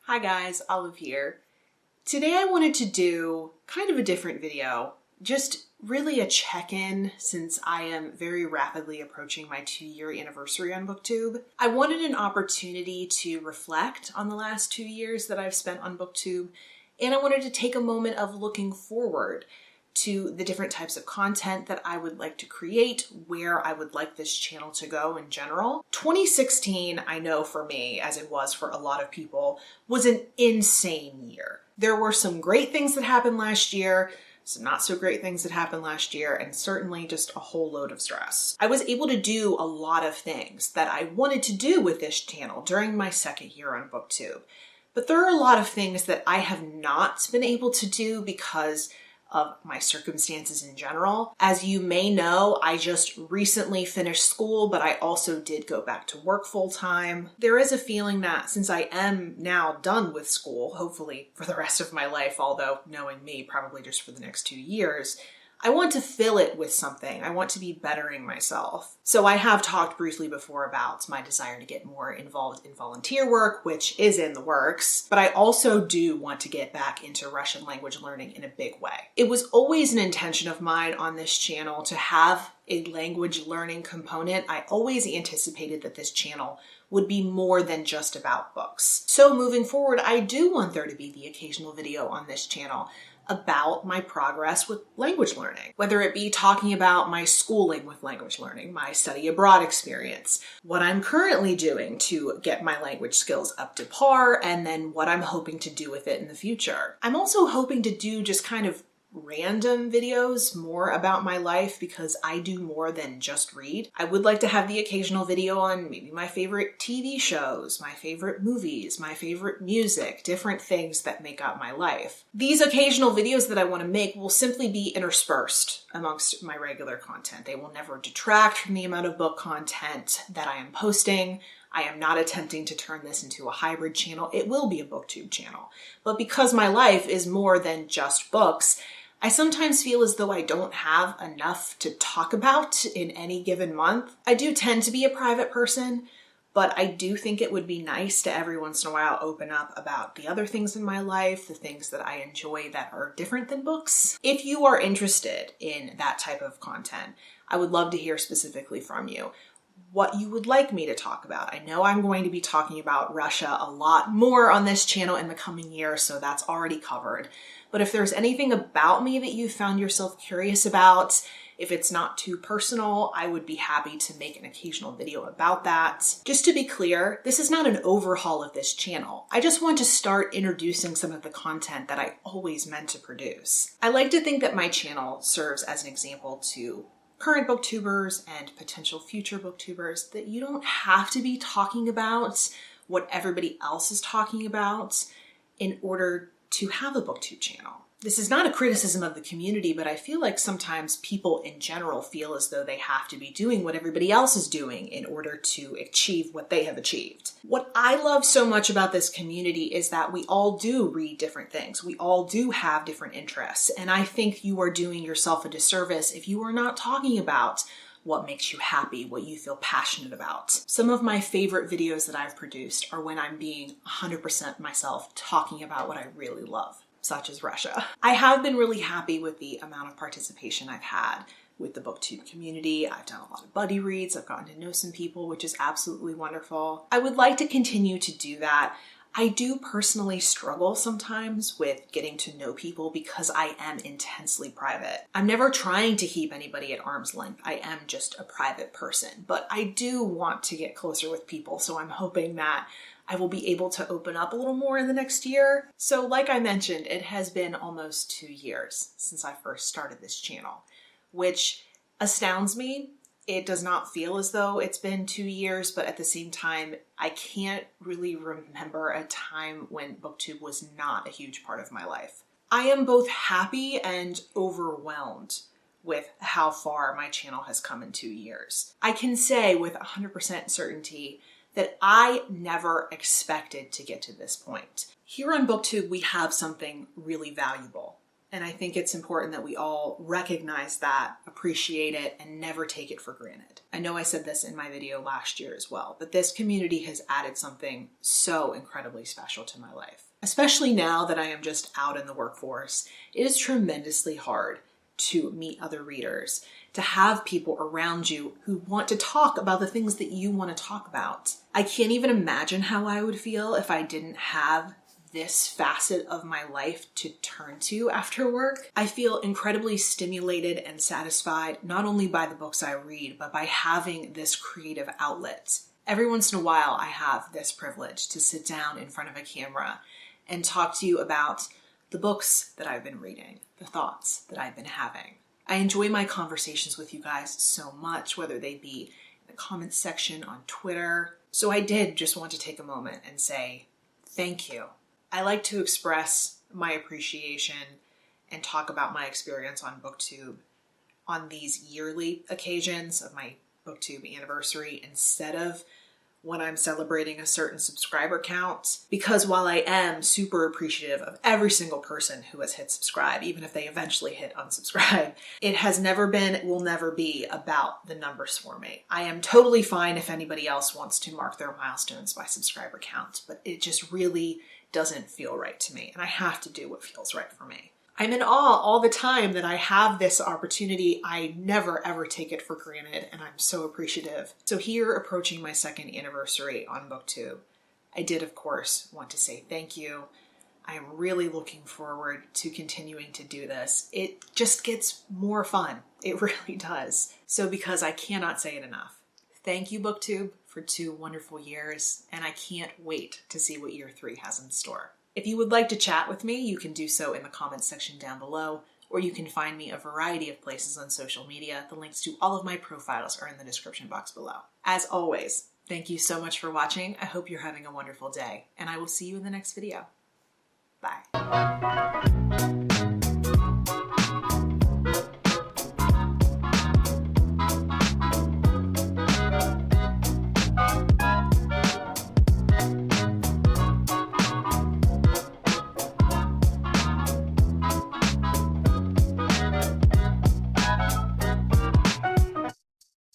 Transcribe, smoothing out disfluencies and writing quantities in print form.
Hi guys, Olive here. Today I wanted to do kind of a different video, just really a check-in since I am very rapidly approaching my 2-year anniversary on Booktube. I wanted an opportunity to reflect on the last 2 years that I've spent on Booktube, and I wanted to take a moment of looking forward to the different types of content that I would like to create, where I would like this channel to go in general. 2016, I know for me, as it was for a lot of people, was an insane year. There were some great things that happened last year, some not so great things that happened last year, and certainly just a whole load of stress. I was able to do a lot of things that I wanted to do with this channel during my second year on Booktube. But there are a lot of things that I have not been able to do because of my circumstances in general. As you may know, I just recently finished school, but I also did go back to work full time. There is a feeling that since I am now done with school, hopefully for the rest of my life, although knowing me, probably just for the next 2 years, I want to fill it with something. I want to be bettering myself. So I have talked briefly before about my desire to get more involved in volunteer work, which is in the works, but I also do want to get back into Russian language learning in a big way. It was always an intention of mine on this channel to have a language learning component. I always anticipated that this channel would be more than just about books. So moving forward, I do want there to be the occasional video on this channel about my progress with language learning, whether it be talking about my schooling with language learning, my study abroad experience, what I'm currently doing to get my language skills up to par, and then what I'm hoping to do with it in the future. I'm also hoping to do just kind of random videos more about my life because I do more than just read. I would like to have the occasional video on maybe my favorite TV shows, my favorite movies, my favorite music, different things that make up my life. These occasional videos that I want to make will simply be interspersed amongst my regular content. They will never detract from the amount of book content that I am posting. I am not attempting to turn this into a hybrid channel. It will be a Booktube channel. But because my life is more than just books, I sometimes feel as though I don't have enough to talk about in any given month. I do tend to be a private person, but I do think it would be nice to every once in a while open up about the other things in my life, the things that I enjoy that are different than books. If you are interested in that type of content, I would love to hear specifically from you what you would like me to talk about. I know I'm going to be talking about Russia a lot more on this channel in the coming year, so that's already covered. But if there's anything about me that you found yourself curious about, if it's not too personal, I would be happy to make an occasional video about that. Just to be clear, this is not an overhaul of this channel. I just want to start introducing some of the content that I always meant to produce. I like to think that my channel serves as an example to current booktubers and potential future booktubers that you don't have to be talking about what everybody else is talking about in order to have a Booktube channel. This is not a criticism of the community, but I feel like sometimes people in general feel as though they have to be doing what everybody else is doing in order to achieve what they have achieved. What I love so much about this community is that we all do read different things. We all do have different interests. And I think you are doing yourself a disservice if you are not talking about what makes you happy, what you feel passionate about. Some of my favorite videos that I've produced are when I'm being 100% myself, talking about what I really love, such as Russia. I have been really happy with the amount of participation I've had with the Booktube community. I've done a lot of buddy reads. I've gotten to know some people, which is absolutely wonderful. I would like to continue to do that. I do personally struggle sometimes with getting to know people because I am intensely private. I'm never trying to keep anybody at arm's length. I am just a private person, but I do want to get closer with people. So I'm hoping that I will be able to open up a little more in the next year. So like I mentioned, it has been almost 2 years since I first started this channel, which astounds me. It does not feel as though it's been 2 years, but at the same time, I can't really remember a time when Booktube was not a huge part of my life. I am both happy and overwhelmed with how far my channel has come in 2 years. I can say with 100% certainty that I never expected to get to this point. Here on Booktube, we have something really valuable And I think it's important that we all recognize that, appreciate it, and never take it for granted. I know I said this in my video last year as well, but this community has added something so incredibly special to my life. Especially now that I am just out in the workforce, it is tremendously hard to meet other readers, to have people around you who want to talk about the things that you want to talk about. I can't even imagine how I would feel if I didn't have this facet of my life to turn to after work. I feel incredibly stimulated and satisfied, not only by the books I read, but by having this creative outlet. Every once in a while, I have this privilege to sit down in front of a camera and talk to you about the books that I've been reading, the thoughts that I've been having. I enjoy my conversations with you guys so much, whether they be in the comments section on Twitter. So I did just want to take a moment and say thank you. I like to express my appreciation and talk about my experience on Booktube on these yearly occasions of my Booktube anniversary instead of when I'm celebrating a certain subscriber count, because while I am super appreciative of every single person who has hit subscribe, even if they eventually hit unsubscribe, it has never been, it will never be about the numbers for me. I am totally fine if anybody else wants to mark their milestones by subscriber count, but it just really doesn't feel right to me, and I have to do what feels right for me. I'm in awe all the time that I have this opportunity. I never ever take it for granted, and I'm so appreciative. So here, approaching my second anniversary on Booktube, I did, of course, want to say thank you. I am really looking forward to continuing to do this. It just gets more fun. It really does. So because I cannot say it enough, thank you, Booktube, for 2 wonderful years, and I can't wait to see what year 3 has in store. If you would like to chat with me, you can do so in the comments section down below, or you can find me a variety of places on social media. The links to all of my profiles are in the description box below. As always, thank you so much for watching. I hope you're having a wonderful day, and I will see you in the next video. Bye.